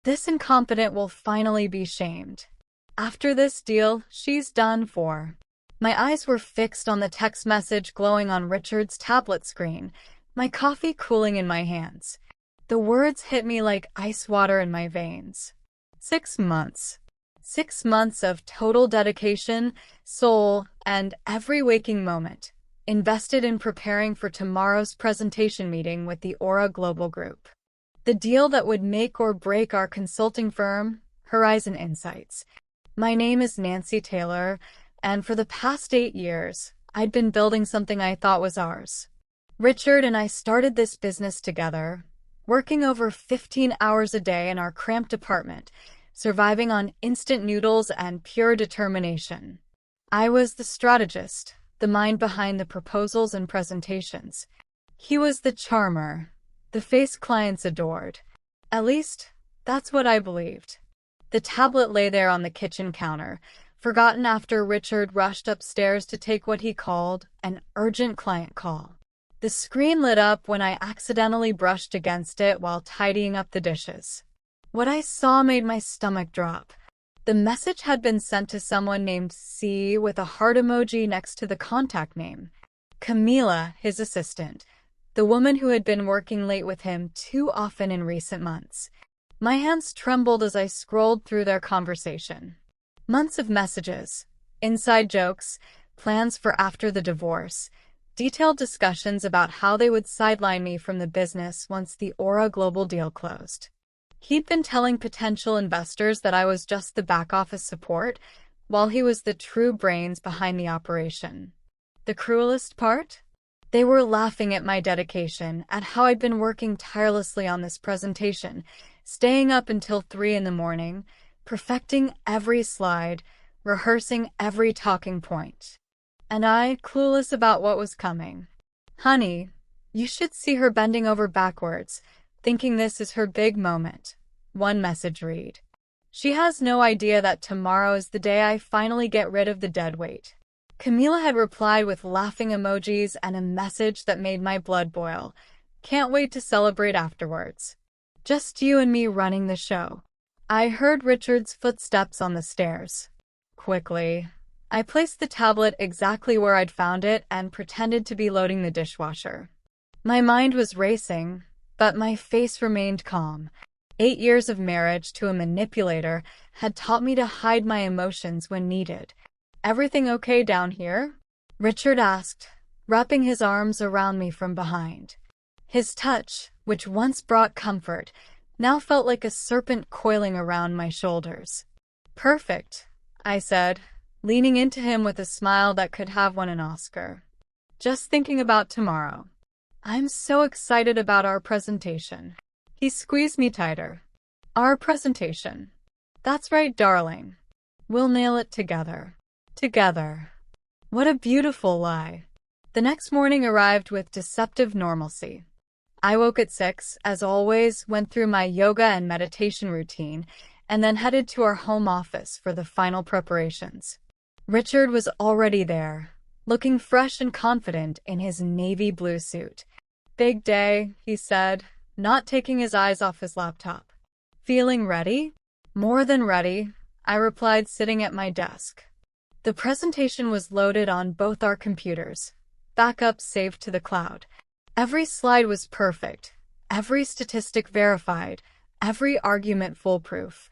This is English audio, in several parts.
This incompetent will finally be shamed. After this deal, she's done for. My eyes were fixed on the text message glowing on Richard's tablet screen, my coffee cooling in my hands. The words hit me like ice water in my veins. 6 months. 6 months of total dedication, soul, and every waking moment, invested in preparing for tomorrow's presentation meeting with the Aura Global Group. The deal that would make or break our consulting firm, Horizon Insights. My name is Nancy Taylor, and for the past 8 years, I'd been building something I thought was ours. Richard and I started this business together, working over 15 hours a day in our cramped apartment, surviving on instant noodles and pure determination. I was the strategist, the mind behind the proposals and presentations. He was the charmer, the face clients adored. At least, that's what I believed. The tablet lay there on the kitchen counter, forgotten after Richard rushed upstairs to take what he called an urgent client call. The screen lit up when I accidentally brushed against it while tidying up the dishes. What I saw made my stomach drop. The message had been sent to someone named C with a heart emoji next to the contact name. Camila, his assistant, the woman who had been working late with him too often in recent months. My hands trembled as I scrolled through their conversation. Months of messages, inside jokes, plans for after the divorce, detailed discussions about how they would sideline me from the business once the Aura Global deal closed. He'd been telling potential investors that I was just the back-office support, while he was the true brains behind the operation. The cruelest part? They were laughing at my dedication, at how I'd been working tirelessly on this presentation, staying up until 3 in the morning, perfecting every slide, rehearsing every talking point. And I, clueless about what was coming. Honey, you should see her bending over backwards, thinking this is her big moment. One message read. She has no idea that tomorrow is the day I finally get rid of the dead weight. Camila had replied with laughing emojis and a message that made my blood boil. Can't wait to celebrate afterwards. Just you and me running the show. I heard Richard's footsteps on the stairs. Quickly, I placed the tablet exactly where I'd found it and pretended to be loading the dishwasher. My mind was racing, but my face remained calm. 8 years of marriage to a manipulator had taught me to hide my emotions when needed. Everything okay down here? Richard asked, wrapping his arms around me from behind. His touch, which once brought comfort, now felt like a serpent coiling around my shoulders. Perfect, I said, leaning into him with a smile that could have won an Oscar. Just thinking about tomorrow. I'm so excited about our presentation. He squeezed me tighter. Our presentation. That's right, darling. We'll nail it together. Together. What a beautiful lie. The next morning arrived with deceptive normalcy. I woke at 6, as always, went through my yoga and meditation routine, and then headed to our home office for the final preparations. Richard was already there, looking fresh and confident in his navy blue suit. Big day, he said, not taking his eyes off his laptop. Feeling ready? More than ready, I replied, sitting at my desk. The presentation was loaded on both our computers, backup saved to the cloud. Every slide was perfect, every statistic verified, every argument foolproof.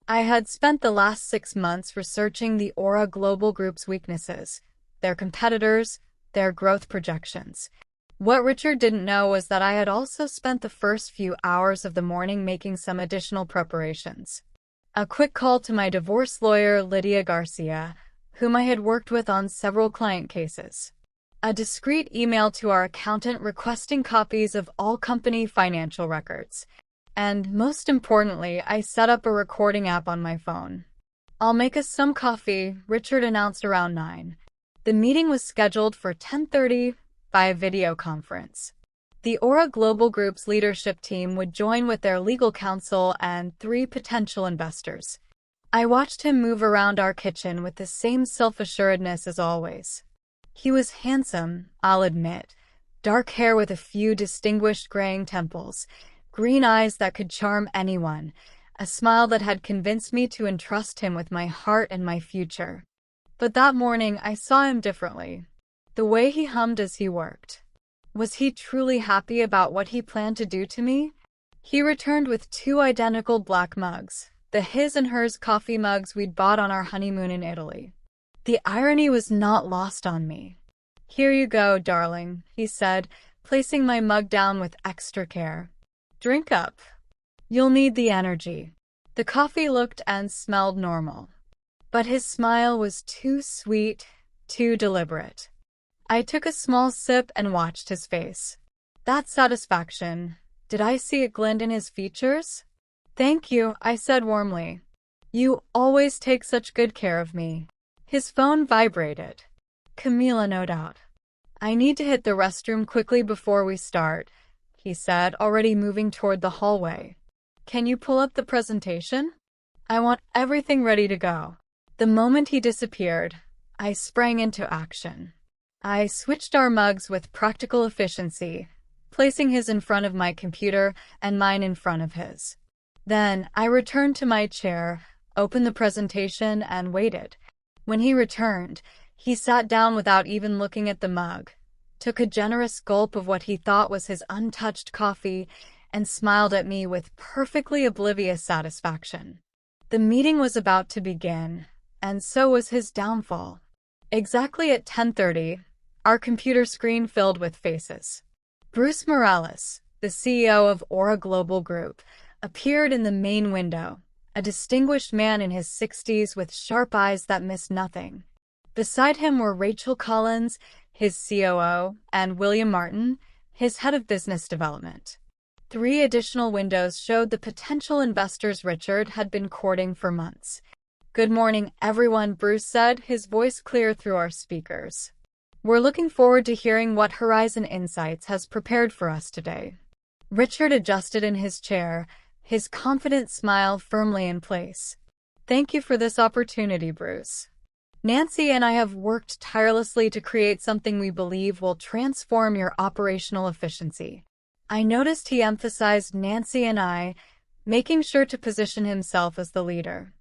I had spent the last 6 months researching the Aura Global Group's weaknesses, their competitors, their growth projections. What Richard didn't know was that I had also spent the first few hours of the morning making some additional preparations. A quick call to my divorce lawyer, Lydia Garcia, whom I had worked with on several client cases. A discreet email to our accountant requesting copies of all company financial records. And most importantly, I set up a recording app on my phone. I'll make us some coffee, Richard announced around 9. The meeting was scheduled for 10:30 by a video conference. The Aura Global Group's leadership team would join with their legal counsel and 3 potential investors. I watched him move around our kitchen with the same self-assuredness as always. He was handsome, I'll admit, dark hair with a few distinguished graying temples, green eyes that could charm anyone, a smile that had convinced me to entrust him with my heart and my future. But that morning I saw him differently. The way he hummed as he worked. Was he truly happy about what he planned to do to me? He returned with 2 identical black mugs, the his and hers coffee mugs we'd bought on our honeymoon in Italy. The irony was not lost on me. "Here you go, darling," he said, placing my mug down with extra care. "Drink up. You'll need the energy." The coffee looked and smelled normal, but his smile was too sweet, too deliberate. I took a small sip and watched his face. That satisfaction, did I see it glint in his features? "Thank you," I said warmly. "You always take such good care of me." His phone vibrated. "Camila, no doubt. I need to hit the restroom quickly before we start," he said, already moving toward the hallway. "Can you pull up the presentation? I want everything ready to go." The moment he disappeared, I sprang into action. I switched our mugs with practical efficiency, placing his in front of my computer and mine in front of his. Then I returned to my chair, opened the presentation, and waited. When he returned, he sat down without even looking at the mug, took a generous gulp of what he thought was his untouched coffee, and smiled at me with perfectly oblivious satisfaction. The meeting was about to begin, and so was his downfall. Exactly at 10:30, our computer screen filled with faces. Bruce Morales, the CEO of Aura Global Group, appeared in the main window, a distinguished man in his 60s with sharp eyes that missed nothing. Beside him were Rachel Collins, his COO, and William Martin, his head of business development. 3 additional windows showed the potential investors Richard had been courting for months. "Good morning, everyone," Bruce said, his voice clear through our speakers. "We're looking forward to hearing what Horizon Insights has prepared for us today." Richard adjusted in his chair, his confident smile firmly in place. "Thank you for this opportunity, Bruce. Nancy and I have worked tirelessly to create something we believe will transform your operational efficiency." I noticed he emphasized Nancy and I, making sure to position himself as the leader.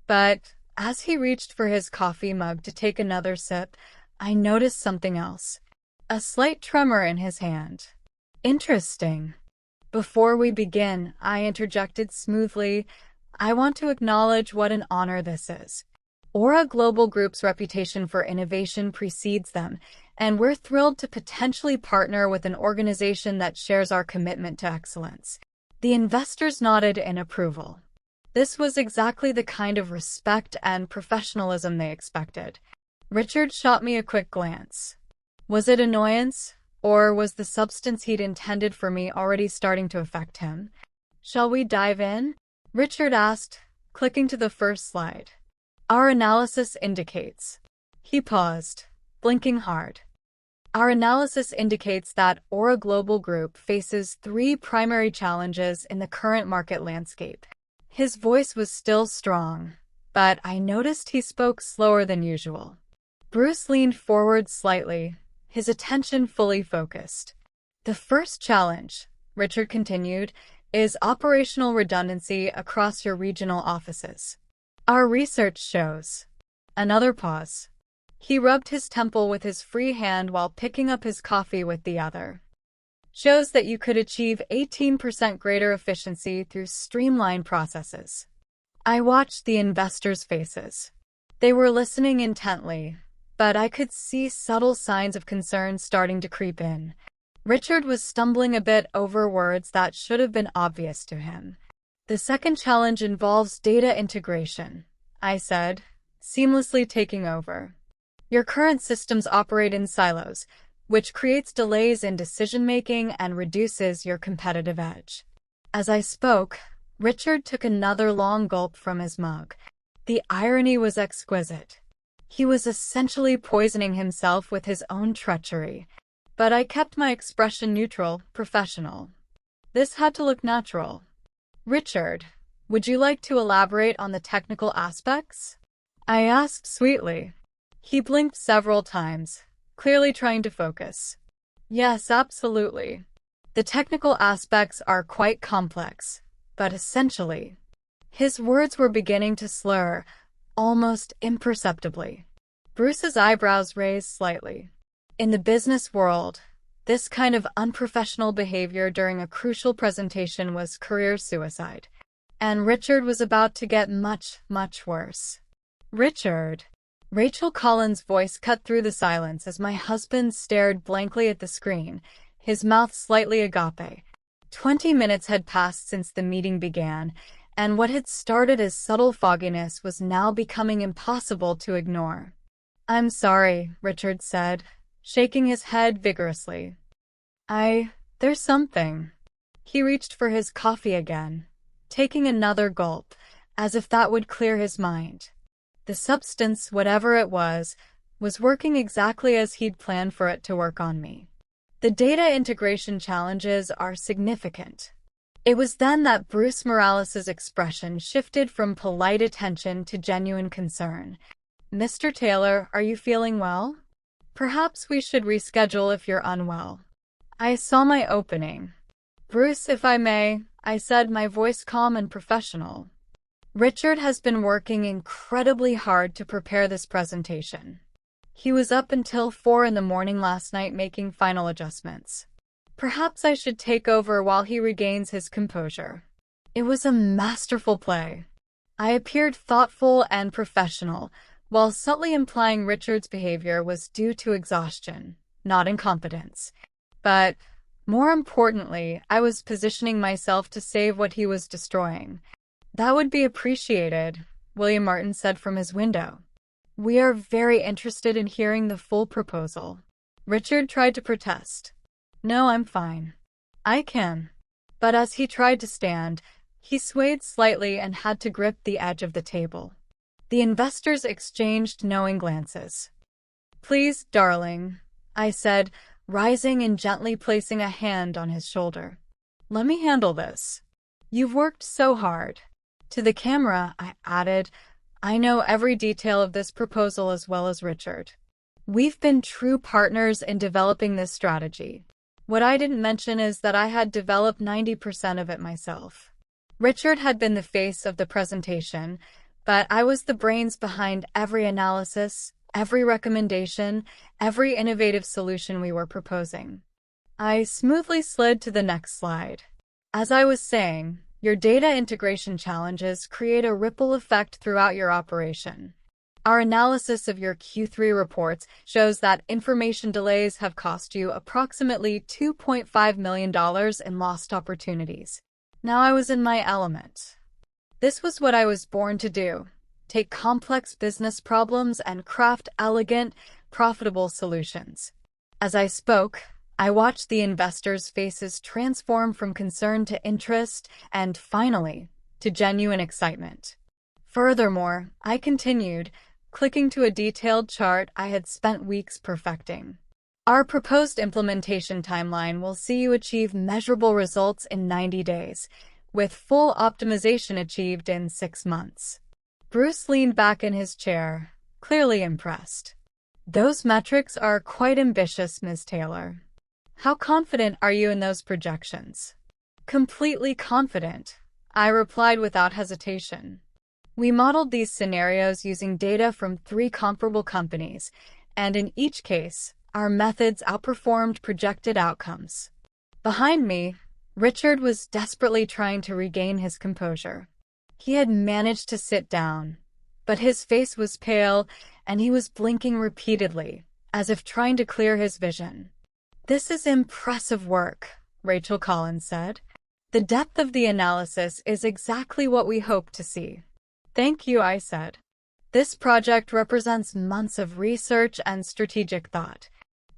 But as he reached for his coffee mug to take another sip, I noticed something else. A slight tremor in his hand. "Interesting." "Before we begin," I interjected smoothly, "I want to acknowledge what an honor this is. Aura Global Group's reputation for innovation precedes them, and we're thrilled to potentially partner with an organization that shares our commitment to excellence." The investors nodded in approval. This was exactly the kind of respect and professionalism they expected. Richard shot me a quick glance. Was it annoyance, or was the substance he'd intended for me already starting to affect him? "Shall we dive in?" Richard asked, clicking to the first slide. "Our analysis indicates." He paused, blinking hard. "Our analysis indicates that Aura Global Group faces 3 primary challenges in the current market landscape." His voice was still strong, but I noticed he spoke slower than usual. Bruce leaned forward slightly, his attention fully focused. "The first challenge," Richard continued, "is operational redundancy across your regional offices. Our research shows." Another pause. He rubbed his temple with his free hand while picking up his coffee with the other. "Shows that you could achieve 18% greater efficiency through streamlined processes." I watched the investors' faces. They were listening intently, but I could see subtle signs of concern starting to creep in. Richard was stumbling a bit over words that should have been obvious to him. "The second challenge involves data integration," I said, seamlessly taking over. "Your current systems operate in silos, which creates delays in decision-making and reduces your competitive edge." As I spoke, Richard took another long gulp from his mug. The irony was exquisite. He was essentially poisoning himself with his own treachery. But I kept my expression neutral, professional. This had to look natural. "Richard, would you like to elaborate on the technical aspects?" I asked sweetly. He blinked several times, clearly trying to focus. "Yes, absolutely. The technical aspects are quite complex, but essentially, His words were beginning to slur, almost imperceptibly. Bruce's eyebrows raised slightly. In the business world, this kind of unprofessional behavior during a crucial presentation was career suicide. And Richard was about to get much, much worse. Richard. Rachel Collins' voice cut through the silence as my husband stared blankly at the screen, his mouth slightly agape. 20 minutes had passed since the meeting began, and what had started as subtle fogginess was now becoming impossible to ignore. "I'm sorry," Richard said, shaking his head vigorously. There's something." He reached for his coffee again, taking another gulp, as if that would clear his mind. The substance, whatever it was working exactly as he'd planned for it to work on me. The data integration challenges are significant. It was then that Bruce Morales' expression shifted from polite attention to genuine concern. "Mr. Taylor, are you feeling well? Perhaps we should reschedule if you're unwell." I saw my opening. "Bruce, if I may," I said, my voice calm and professional. "Richard has been working incredibly hard to prepare this presentation. He was up until 4 in the morning last night making final adjustments. Perhaps I should take over while he regains his composure." It was a masterful play. I appeared thoughtful and professional, while subtly implying Richard's behavior was due to exhaustion, not incompetence. But, more importantly, I was positioning myself to save what he was destroying. "That would be appreciated," William Martin said from his window. "We are very interested in hearing the full proposal." Richard tried to protest. "No, I'm fine. I can." But as he tried to stand, he swayed slightly and had to grip the edge of the table. The investors exchanged knowing glances. "Please, darling," I said, rising and gently placing a hand on his shoulder. "Let me handle this. You've worked so hard." To the camera, I added, "I know every detail of this proposal as well as Richard. We've been true partners in developing this strategy. What I didn't mention is that I had developed 90% of it myself. Richard had been the face of the presentation, but I was the brains behind every analysis, every recommendation, every innovative solution we were proposing." I smoothly slid to the next slide. "As I was saying, your data integration challenges create a ripple effect throughout your operation. Our analysis of your Q3 reports shows that information delays have cost you approximately $2.5 million in lost opportunities." Now I was in my element. This was what I was born to do: take complex business problems and craft elegant, profitable solutions. As I spoke, I watched the investors' faces transform from concern to interest and, finally, to genuine excitement. Furthermore, I continued, clicking to a detailed chart I had spent weeks perfecting. "Our proposed implementation timeline will see you achieve measurable results in 90 days, with full optimization achieved in 6 months. Bruce leaned back in his chair, clearly impressed. "Those metrics are quite ambitious, Ms. Taylor. How confident are you in those projections?" "Completely confident," I replied without hesitation. We modeled these scenarios using data from 3 comparable companies, and in each case, our methods outperformed projected outcomes. Behind me, Richard was desperately trying to regain his composure. He had managed to sit down, but his face was pale and he was blinking repeatedly, as if trying to clear his vision. "This is impressive work," Rachel Collins said. "The depth of the analysis is exactly what we hoped to see." "Thank you," I said. "This project represents months of research and strategic thought.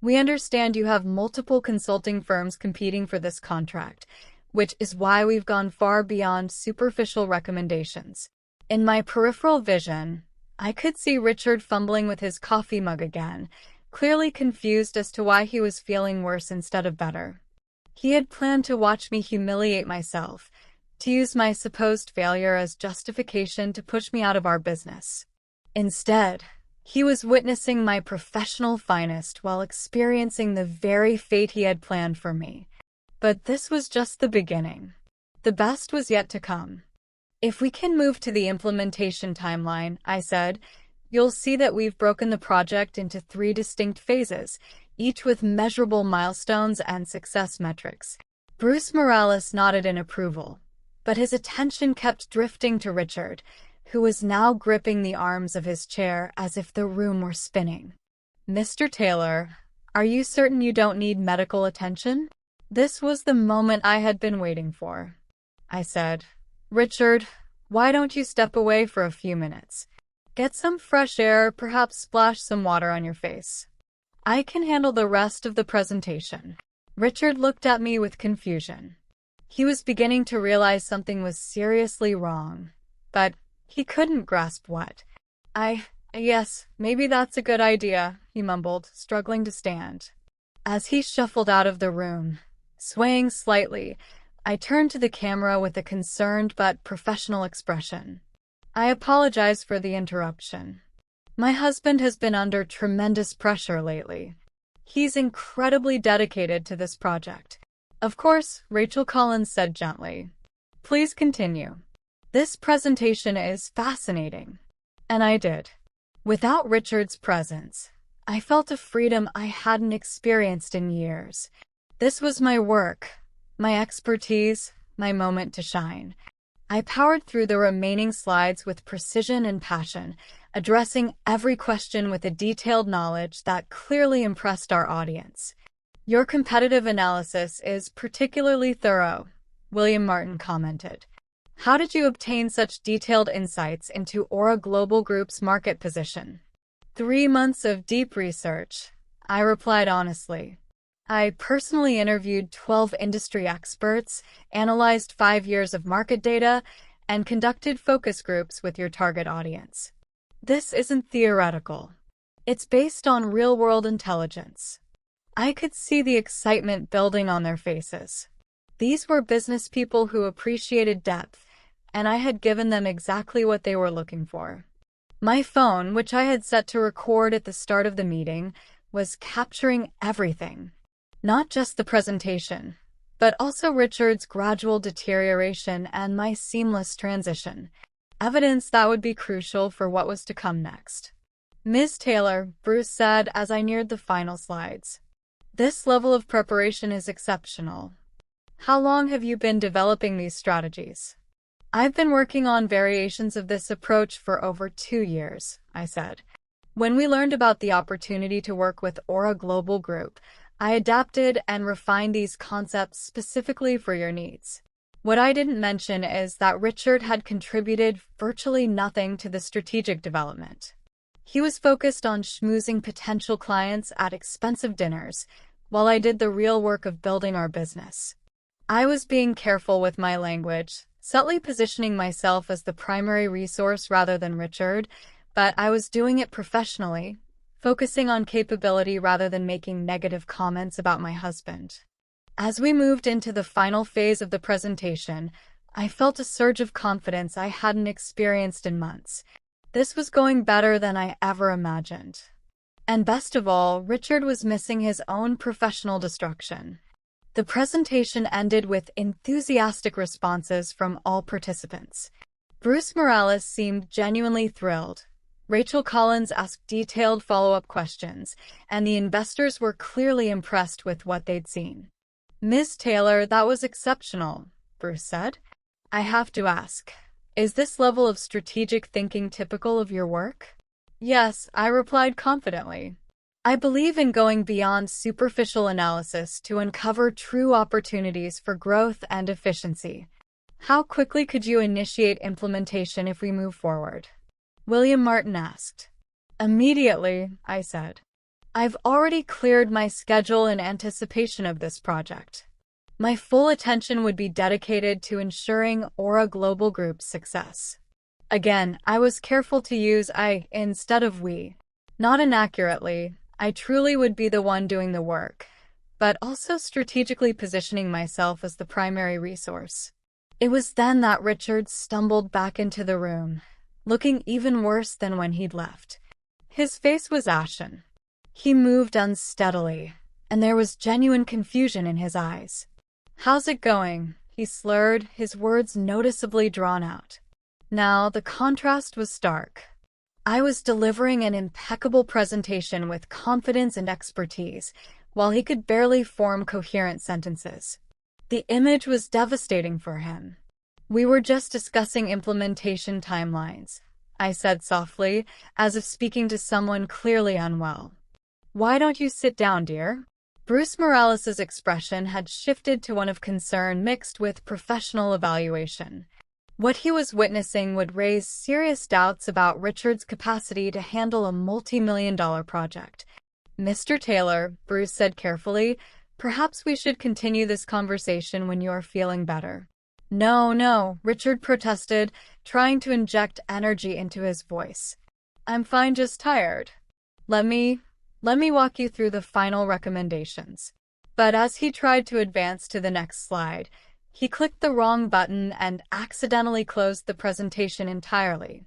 We understand you have multiple consulting firms competing for this contract, which is why we've gone far beyond superficial recommendations." In my peripheral vision, I could see Richard fumbling with his coffee mug again, clearly confused as to why he was feeling worse instead of better. He had planned to watch me humiliate myself, to use my supposed failure as justification to push me out of our business. Instead, he was witnessing my professional finest while experiencing the very fate he had planned for me. But this was just the beginning. The best was yet to come. If we can move to the implementation timeline, I said, you'll see that we've broken the project into 3 distinct phases, each with measurable milestones and success metrics. Bruce Morales nodded in approval, but his attention kept drifting to Richard, who was now gripping the arms of his chair as if the room were spinning. Mr. Taylor, are you certain you don't need medical attention? This was the moment I had been waiting for. I said, Richard, why don't you step away for a few minutes? Get some fresh air, perhaps splash some water on your face. I can handle the rest of the presentation. Richard looked at me with confusion. He was beginning to realize something was seriously wrong, but he couldn't grasp what. Yes, maybe that's a good idea, he mumbled, struggling to stand. As he shuffled out of the room, swaying slightly, I turned to the camera with a concerned but professional expression. I apologize for the interruption. My husband has been under tremendous pressure lately. He's incredibly dedicated to this project. Of course, Rachel Collins said gently. Please continue. This presentation is fascinating. And I did. Without Richard's presence, I felt a freedom I hadn't experienced in years. This was my work, my expertise, my moment to shine. I powered through the remaining slides with precision and passion, addressing every question with a detailed knowledge that clearly impressed our audience. Your competitive analysis is particularly thorough, William Martin commented. How did you obtain such detailed insights into Aura Global Group's market position? 3 months of deep research, I replied honestly. I personally interviewed 12 industry experts, analyzed 5 years of market data, and conducted focus groups with your target audience. This isn't theoretical. It's based on real-world intelligence. I could see the excitement building on their faces. These were business people who appreciated depth, and I had given them exactly what they were looking for. My phone, which I had set to record at the start of the meeting, was capturing everything. Not just the presentation, but also Richard's gradual deterioration and my seamless transition. Evidence that would be crucial for what was to come next. Ms. Taylor, Bruce said as I neared the final slides. This level of preparation is exceptional. How long have you been developing these strategies? I've been working on variations of this approach for over 2 years, I said. When we learned about the opportunity to work with Aura Global Group, I adapted and refined these concepts specifically for your needs. What I didn't mention is that Richard had contributed virtually nothing to the strategic development. He was focused on schmoozing potential clients at expensive dinners, while I did the real work of building our business. I was being careful with my language, subtly positioning myself as the primary resource rather than Richard, but I was doing it professionally, focusing on capability rather than making negative comments about my husband. As we moved into the final phase of the presentation, I felt a surge of confidence I hadn't experienced in months. This was going better than I ever imagined. And best of all, Richard was missing his own professional destruction. The presentation ended with enthusiastic responses from all participants. Bruce Morales seemed genuinely thrilled. Rachel Collins asked detailed follow-up questions, and the investors were clearly impressed with what they'd seen. Ms. Taylor, that was exceptional, Bruce said. I have to ask, is this level of strategic thinking typical of your work? Yes, I replied confidently. I believe in going beyond superficial analysis to uncover true opportunities for growth and efficiency. How quickly could you initiate implementation if we move forward? William Martin asked. Immediately, I said. I've already cleared my schedule in anticipation of this project. My full attention would be dedicated to ensuring Aura Global Group's success. Again, I was careful to use I instead of we. Not inaccurately, I truly would be the one doing the work, but also strategically positioning myself as the primary resource. It was then that Richard stumbled back into the room, looking even worse than when he'd left. His face was ashen. He moved unsteadily, and there was genuine confusion in his eyes. How's it going? He slurred, his words noticeably drawn out. Now, the contrast was stark. I was delivering an impeccable presentation with confidence and expertise, while he could barely form coherent sentences. The image was devastating for him. "We were just discussing implementation timelines," I said softly, as if speaking to someone clearly unwell. "Why don't you sit down, dear?" Bruce Morales's expression had shifted to one of concern mixed with professional evaluation. What he was witnessing would raise serious doubts about Richard's capacity to handle a multi-million-dollar project. "Mr. Taylor," Bruce said carefully, "perhaps we should continue this conversation when you are feeling better." No, Richard protested, trying to inject energy into his voice. "I'm fine, just tired. Let me walk you through the final recommendations." But as he tried to advance to the next slide, he clicked the wrong button and accidentally closed the presentation entirely.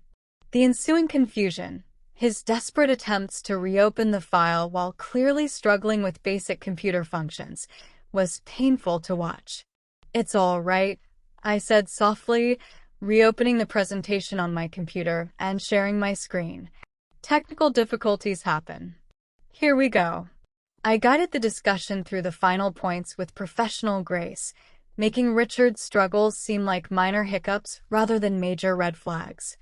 The ensuing confusion, his desperate attempts to reopen the file while clearly struggling with basic computer functions, was painful to watch. "It's all right," I said softly, reopening the presentation on my computer and sharing my screen. "Technical difficulties happen. Here we go." I guided the discussion through the final points with professional grace, making Richard's struggles seem like minor hiccups rather than major red flags.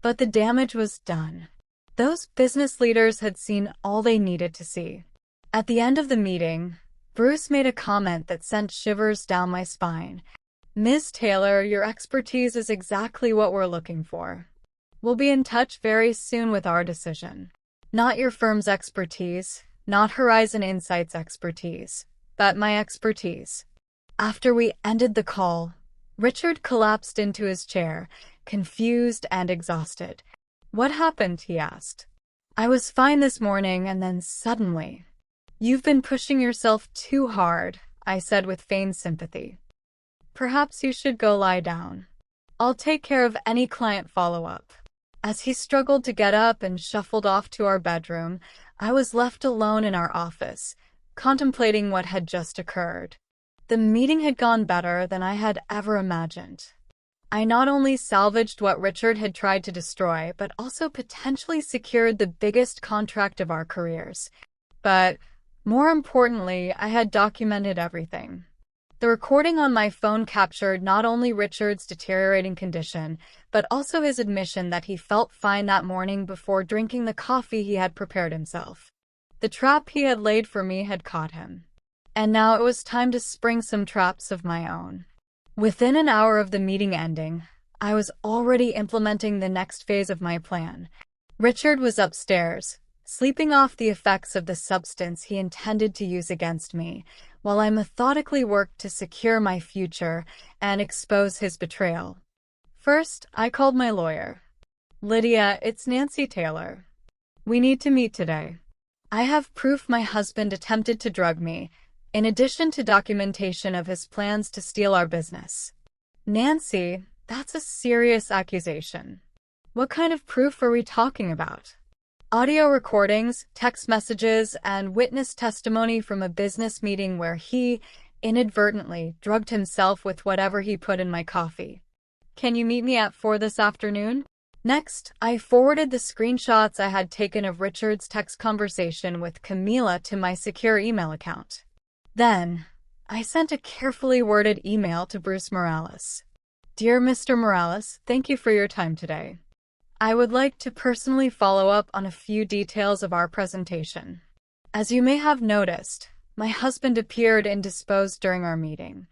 But the damage was done. Those business leaders had seen all they needed to see. At the end of the meeting, Bruce made a comment that sent shivers down my spine. "Ms. Taylor, your expertise is exactly what we're looking for. We'll be in touch very soon with our decision." Not your firm's expertise, not Horizon Insight's expertise, but my expertise. After we ended the call, Richard collapsed into his chair, confused and exhausted. "What happened?" he asked. "I was fine this morning, and then suddenly—" "You've been pushing yourself too hard," I said with feigned sympathy. "Perhaps you should go lie down. I'll take care of any client follow-up." As he struggled to get up and shuffled off to our bedroom, I was left alone in our office, contemplating what had just occurred. The meeting had gone better than I had ever imagined. I not only salvaged what Richard had tried to destroy, but also potentially secured the biggest contract of our careers. But, more importantly, I had documented everything. The recording on my phone captured not only Richard's deteriorating condition, but also his admission that he felt fine that morning before drinking the coffee he had prepared himself. The trap he had laid for me had caught him. And now it was time to spring some traps of my own. Within an hour of the meeting ending, I was already implementing the next phase of my plan. Richard was upstairs, sleeping off the effects of the substance he intended to use against me, while I methodically worked to secure my future and expose his betrayal. First, I called my lawyer. "Lydia, it's Nancy Taylor. We need to meet today. I have proof my husband attempted to drug me, in addition to documentation of his plans to steal our business." "Nancy, that's a serious accusation. What kind of proof are we talking about?" "Audio recordings, text messages, and witness testimony from a business meeting where he, inadvertently, drugged himself with whatever he put in my coffee. Can you meet me at 4 this afternoon?" Next, I forwarded the screenshots I had taken of Richard's text conversation with Camila to my secure email account. Then, I sent a carefully worded email to Bruce Morales. "Dear Mr. Morales, thank you for your time today. I would like to personally follow up on a few details of our presentation. As you may have noticed, my husband appeared indisposed during our meeting.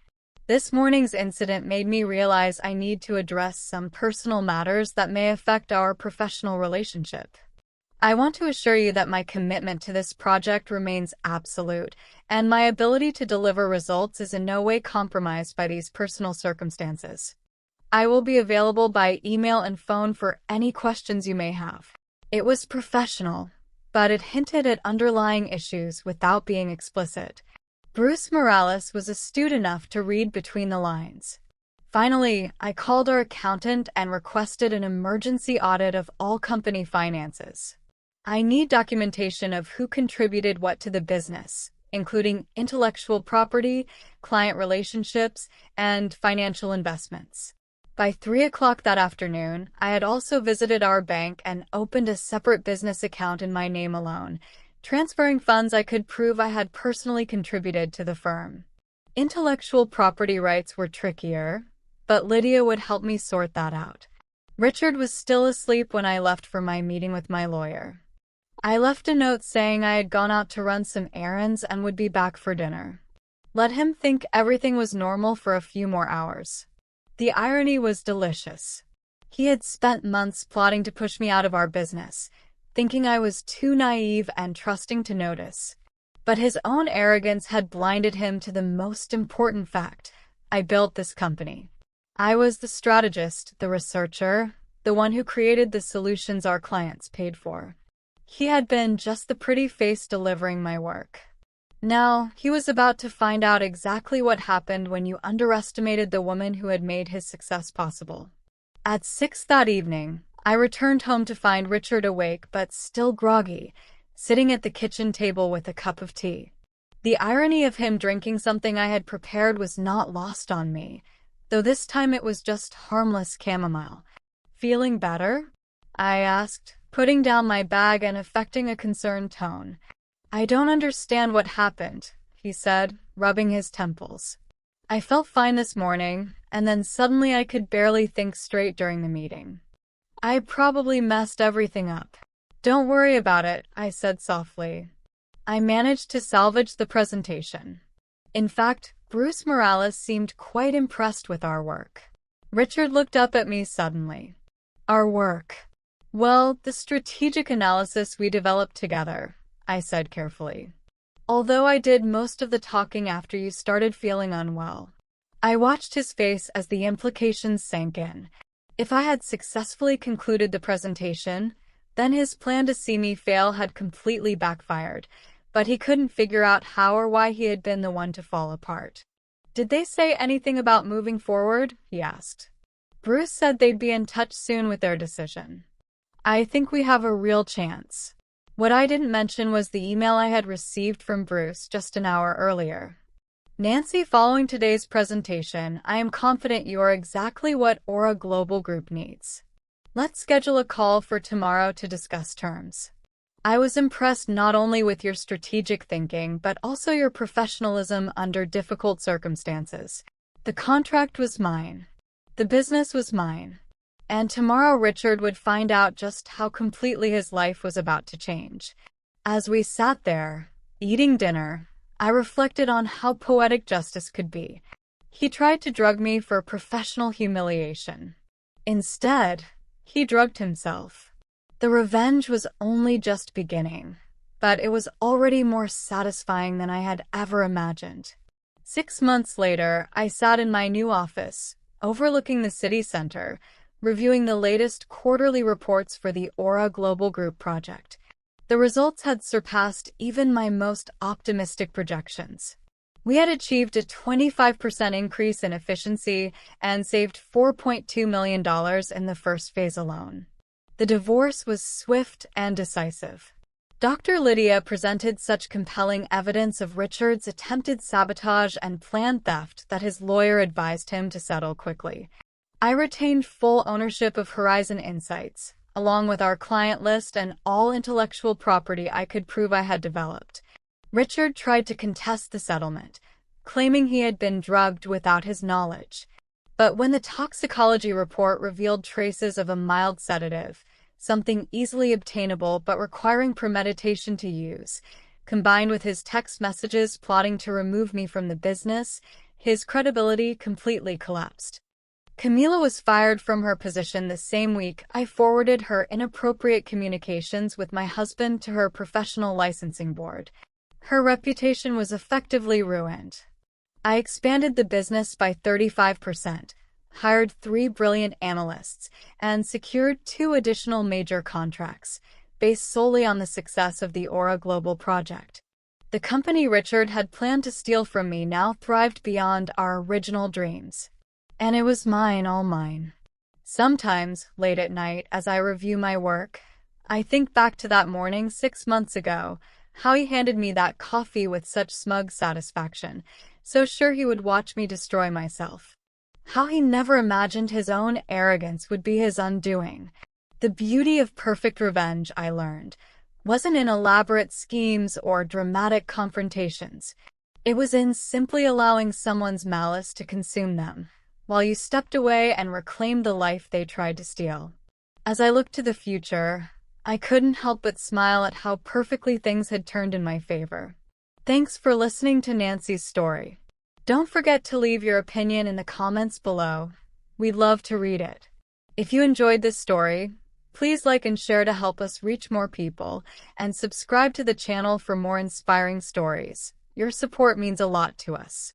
This morning's incident made me realize I need to address some personal matters that may affect our professional relationship. I want to assure you that my commitment to this project remains absolute, and my ability to deliver results is in no way compromised by these personal circumstances. I will be available by email and phone for any questions you may have." It was professional, but it hinted at underlying issues without being explicit. Bruce Morales was astute enough to read between the lines. Finally, I called our accountant and requested an emergency audit of all company finances. I need documentation of who contributed what to the business, including intellectual property, client relationships, and financial investments. By 3 o'clock that afternoon, I had also visited our bank and opened a separate business account in my name alone, transferring funds I could prove I had personally contributed to the firm. Intellectual property rights were trickier, but Lydia would help me sort that out. Richard was still asleep when I left for my meeting with my lawyer. I left a note saying I had gone out to run some errands and would be back for dinner. Let him think everything was normal for a few more hours. The irony was delicious. He had spent months plotting to push me out of our business, thinking I was too naive and trusting to notice. But his own arrogance had blinded him to the most important fact: I built this company. I was the strategist, the researcher, the one who created the solutions our clients paid for. He had been just the pretty face delivering my work. Now, he was about to find out exactly what happened when you underestimated the woman who had made his success possible. At 6 that evening, I returned home to find Richard awake but still groggy, sitting at the kitchen table with a cup of tea. The irony of him drinking something I had prepared was not lost on me, though this time it was just harmless chamomile. "Feeling better?" I asked, putting down my bag and affecting a concerned tone. "I don't understand what happened," he said, rubbing his temples. "I felt fine this morning, and then suddenly I could barely think straight during the meeting. I probably messed everything up." "Don't worry about it," I said softly. "I managed to salvage the presentation." In fact, Bruce Morales seemed quite impressed with our work. Richard looked up at me suddenly. "Our work?" "Well, the strategic analysis we developed together," I said carefully. "Although I did most of the talking after you started feeling unwell." I watched his face as the implications sank in. If I had successfully concluded the presentation, then his plan to see me fail had completely backfired, but he couldn't figure out how or why he had been the one to fall apart. "Did they say anything about moving forward?" he asked. "Bruce said they'd be in touch soon with their decision." "I think we have a real chance." What I didn't mention was the email I had received from Bruce just an hour earlier. "Nancy, following today's presentation, I am confident you are exactly what Aura Global Group needs. Let's schedule a call for tomorrow to discuss terms. I was impressed not only with your strategic thinking, but also your professionalism under difficult circumstances. The contract was mine. The business was mine. And tomorrow Richard would find out just how completely his life was about to change." As we sat there, eating dinner, I reflected on how poetic justice could be. He tried to drug me for professional humiliation. Instead, he drugged himself. The revenge was only just beginning, but it was already more satisfying than I had ever imagined. 6 months later, I sat in my new office, overlooking the city center, reviewing the latest quarterly reports for the Aura Global Group project. The results had surpassed even my most optimistic projections. We had achieved a 25% increase in efficiency and saved $4.2 million in the first phase alone. The divorce was swift and decisive. Dr. Lydia presented such compelling evidence of Richard's attempted sabotage and planned theft that his lawyer advised him to settle quickly. I retained full ownership of Horizon Insights, along with our client list and all intellectual property I could prove I had developed. Richard tried to contest the settlement, claiming he had been drugged without his knowledge. But when the toxicology report revealed traces of a mild sedative, something easily obtainable but requiring premeditation to use, combined with his text messages plotting to remove me from the business, his credibility completely collapsed. Camila was fired from her position the same week I forwarded her inappropriate communications with my husband to her professional licensing board. Her reputation was effectively ruined. I expanded the business by 35%, hired 3 brilliant analysts, and secured 2 additional major contracts, based solely on the success of the Aura Global project. The company Richard had planned to steal from me now thrived beyond our original dreams. And it was mine, all mine. Sometimes, late at night, as I review my work, I think back to that morning 6 months ago, how he handed me that coffee with such smug satisfaction, so sure he would watch me destroy myself. How he never imagined his own arrogance would be his undoing. The beauty of perfect revenge, I learned, wasn't in elaborate schemes or dramatic confrontations. It was in simply allowing someone's malice to consume them, while you stepped away and reclaimed the life they tried to steal. As I looked to the future, I couldn't help but smile at how perfectly things had turned in my favor. Thanks for listening to Nancy's story. Don't forget to leave your opinion in the comments below. We'd love to read it. If you enjoyed this story, please like and share to help us reach more people, and subscribe to the channel for more inspiring stories. Your support means a lot to us.